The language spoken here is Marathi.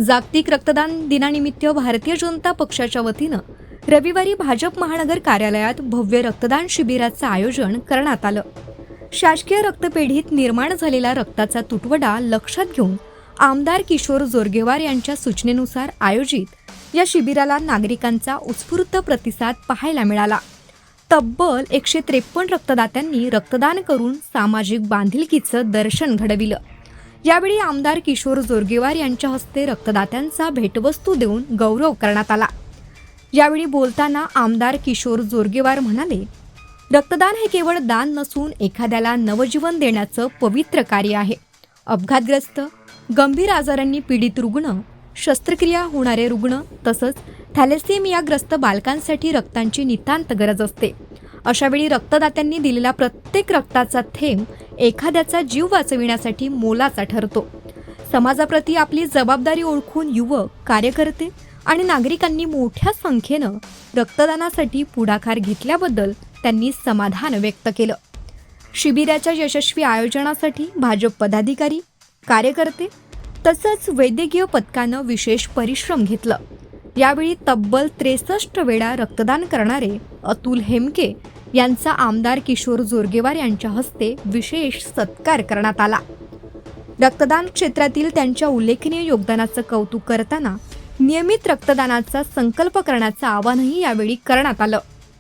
जागतिक रक्तदान दिनानिमित्त भारतीय जनता पक्षाच्या वतीनं रविवारी भाजप महानगर कार्यालयात भव्य रक्तदान शिबिराचं आयोजन करण्यात आलं। शासकीय रक्तपेढीत निर्माण झालेला रक्ताचा तुटवडा लक्षात घेऊन आमदार किशोर जोरगेवार यांच्या सूचनेनुसार आयोजित या शिबिराला नागरिकांचा उत्स्फूर्त प्रतिसाद पाहायला मिळाला। तब्बल 153 रक्तदात्यांनी रक्तदान करून सामाजिक बांधिलकीचं दर्शन घडविलं। यावेळी आमदार किशोर जोरगेवार यांच्या हस्ते रक्तदात्यांचा भेटवस्तू देऊन गौरव करण्यात आला। यावेळी बोलताना आमदार किशोर जोरगेवार म्हणाले, रक्तदान हे केवळ दान नसून एखाद्याला नवजीवन देण्याचं पवित्र कार्य आहे। अपघातग्रस्त, गंभीर आजारांनी पीडित रुग्ण, शस्त्रक्रिया होणारे रुग्ण तसंच थॅलेसेमियाग्रस्त बालकांसाठी रक्तांची नितांत गरज असते। अशावेळी रक्तदात्यांनी दिलेला प्रत्येक रक्ताचा थेंब एखाद्याचा जीव वाचविण्यासाठी मोलाचा ठरतो। समाजाप्रती आपली जबाबदारी ओळखून युवक, कार्यकर्ते आणि नागरिकांनी मोठ्या संख्येनं रक्तदानासाठी पुढाकार घेतल्याबद्दल त्यांनी समाधान व्यक्त केलं। शिबिराच्या यशस्वी आयोजनासाठी भाजप पदाधिकारी, कार्यकर्ते तसंच वैद्यकीय पथकानं विशेष परिश्रम घेतलं। यावेळी तब्बल 63 वेळा रक्तदान करणारे अतुल हेमके यांचा आमदार किशोर जोरगेवार यांच्या हस्ते विशेष सत्कार करण्यात आला। रक्तदान क्षेत्रातील त्यांच्या उल्लेखनीय योगदानाचं कौतुक करताना नियमित रक्तदानाचा संकल्प करण्याचं आवाहनही यावेळी करण्यात आलं।